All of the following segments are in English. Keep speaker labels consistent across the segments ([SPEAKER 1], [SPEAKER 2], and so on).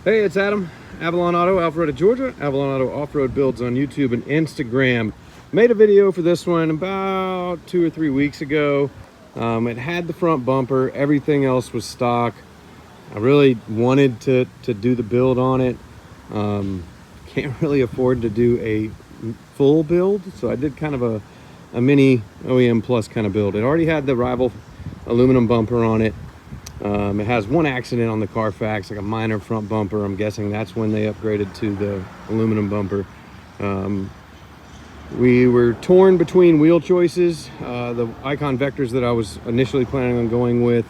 [SPEAKER 1] Hey, it's Adam, Avalon Auto, Alpharetta, Georgia. Avalon Auto Off-Road Builds on YouTube and Instagram. Made a video for this one about 2 or 3 weeks ago. It had the front bumper, everything else was stock. I really wanted to do the build on it. Can't really afford to do a full build, so I did kind of a mini OEM Plus kind of build. It already had the rival aluminum bumper on it. It has one accident on the Carfax, like a minor front bumper. I'm guessing that's when they upgraded to the aluminum bumper. We were torn between wheel choices. The Icon Vectors that I was initially planning on going with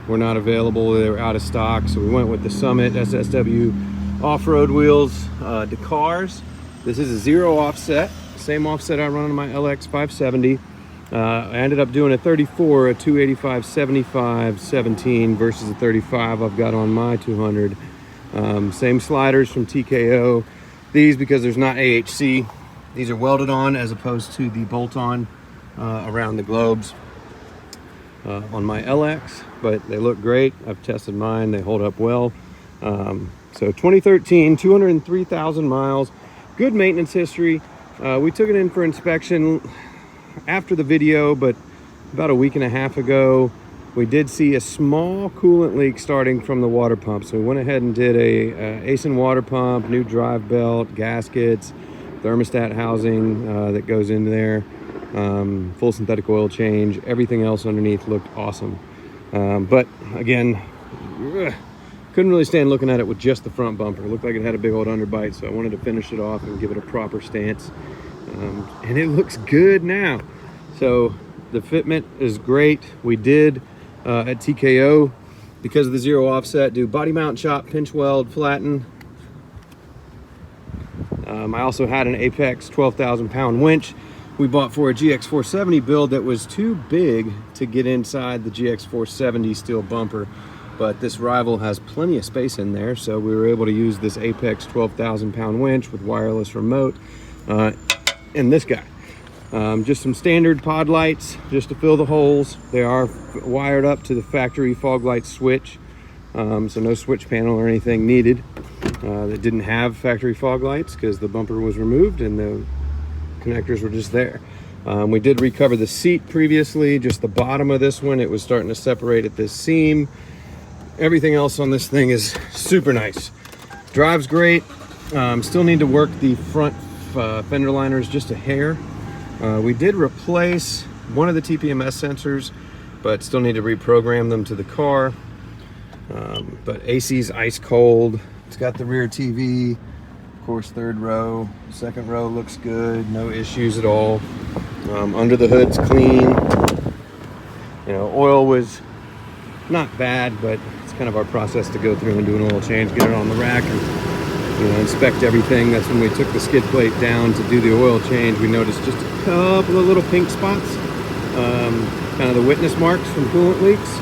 [SPEAKER 1] were not available. They were out of stock, so we went with the Summit SSW off-road wheels, Dakars. This is a 0 offset, same offset I run on my LX 570. I ended up doing a 34, a 285, 75, 17 versus a 35 I've got on my 200. Same sliders from TKO. These, because there's not AHC, these are welded on as opposed to the bolt-on around the globes on my LX, but they look great. I've tested mine, they hold up well. So 2013, 203,000 miles, good maintenance history. We took it in for inspection after the video, but about a week and a half ago, we did see a small coolant leak starting from the water pump. So we went ahead and did a ASIN water pump, new drive belt, gaskets, thermostat housing that goes in there, full synthetic oil change. Everything else underneath looked awesome. But again, couldn't really stand looking at it with just the front bumper. It looked like it had a big old underbite, so I wanted to finish it off and give it a proper stance. And it looks good now. So the fitment is great. We did at TKO, because of the 0 offset, do body mount, chop, pinch weld, flatten. I also had an Apex 12,000 pound winch we bought for a GX470 build that was too big to get inside the GX470 steel bumper, but this rival has plenty of space in there, so we were able to use this Apex 12,000 pound winch with wireless remote and this guy. Just some standard pod lights just to fill the holes. They are wired up to the factory fog light switch, so no switch panel or anything needed. That didn't have factory fog lights because the bumper was removed and the connectors were just there. We did recover the seat previously, just the bottom of this one. It was starting to separate at this seam. Everything else on this thing is super nice. Drives great. Still need to work the front fender liners just a hair. We did replace one of the TPMS sensors, but still need to reprogram them to the car. But AC's ice cold. It's got the rear TV, of course, third row. Second row looks good, no issues at all. Under the hood's clean. You know, oil was not bad, but it's kind of our process to go through and do an oil change, get it on the rack, and inspect everything. That's when we took the skid plate down to do the oil change. We noticed just a couple of little pink spots, kind of the witness marks from coolant leaks.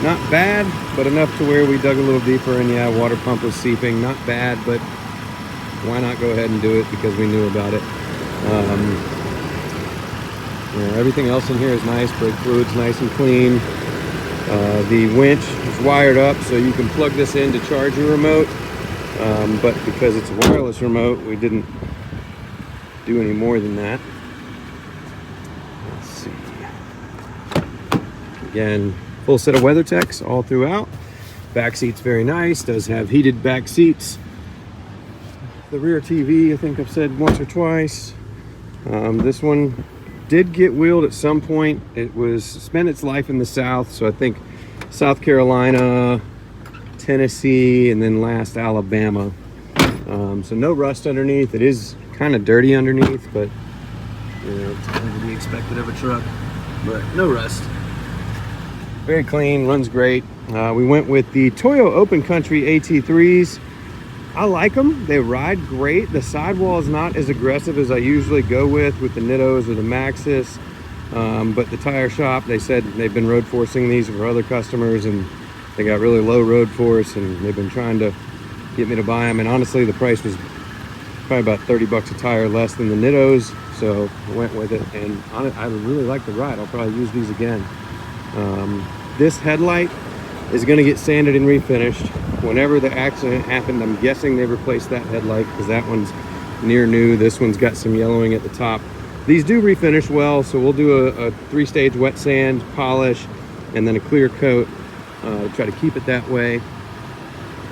[SPEAKER 1] Not bad, but enough to where we dug a little deeper, and yeah, water pump was seeping. Not bad, but why not go ahead and do it because we knew about it. Everything else in here is nice. Brake fluid's nice and clean. The winch is wired up, so you can plug this in to charge your remote. But because it's a wireless remote, we didn't do any more than that. Let's see. Again, full set of WeatherTechs all throughout. Back seat's very nice. Does have heated back seats. The rear TV, I think I've said once or twice. This one did get wheeled at some point. It was spent its life in the South, so I think South Carolina, Tennessee, and then last Alabama. So no rust underneath. It is kind of dirty underneath, but it's kind of to be expected of a truck. But no rust. Very clean, runs great. We went with the Toyo Open Country AT3s. I like them. They ride great. The sidewall is not as aggressive as I usually go with the Nittos or the Maxxis. But the tire shop, they said they've been road forcing these for other customers, and they got really low road force, and they've been trying to get me to buy them. And honestly, the price was probably about 30 bucks a tire less than the Nittos, so I went with it. And I really like the ride. I'll probably use these again. This headlight is going to get sanded and refinished. Whenever the accident happened, I'm guessing they replaced that headlight because that one's near new. This one's got some yellowing at the top. These do refinish well, so we'll do a 3-stage wet sand, polish, and then a clear coat. Try to keep it that way.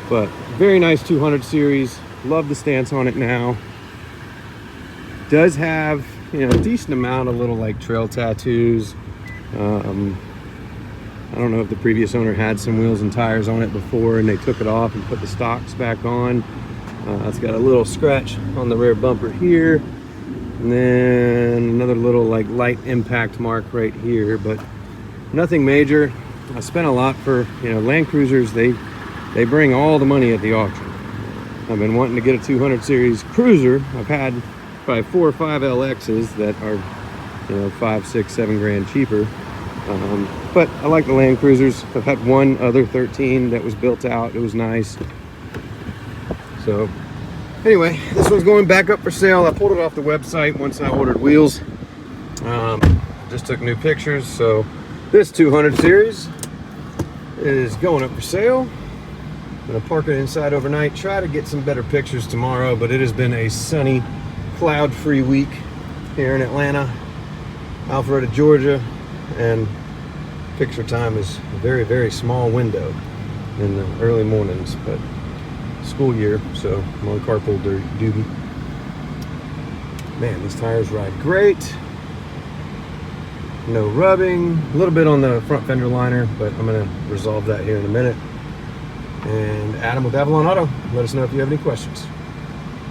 [SPEAKER 1] But very nice 200 series. Love the stance on it now. Does have, you know, a decent amount of little like trail tattoos. I don't know if the previous owner had some wheels and tires on it before and they took it off and put the stocks back on. It's got a little scratch on the rear bumper here, and then another little like light impact mark right here, but nothing major. I spent a lot for, you know, Land Cruisers. They bring all the money at the auction. I've been wanting to get a 200 series cruiser. I've had probably 4 or 5 LXs that are, you know, 5, 6, 7 grand cheaper. But I like the Land Cruisers. I've had one other 13 that was built out. It was nice. So anyway, this one's going back up for sale. I pulled it off the website once I ordered wheels. Just took new pictures. So this 200 series is going up for sale. I'm gonna park it inside overnight, try to get some better pictures tomorrow, but it has been a sunny, cloud-free week here in Atlanta, Alpharetta, Georgia, and picture time is a very, very small window in the early mornings, but school year, so I'm on carpool duty. Man, these tires ride great. No rubbing, a little bit on the front fender liner, but I'm gonna resolve that here in a minute. And Adam with Avalon Auto, let us know if you have any questions.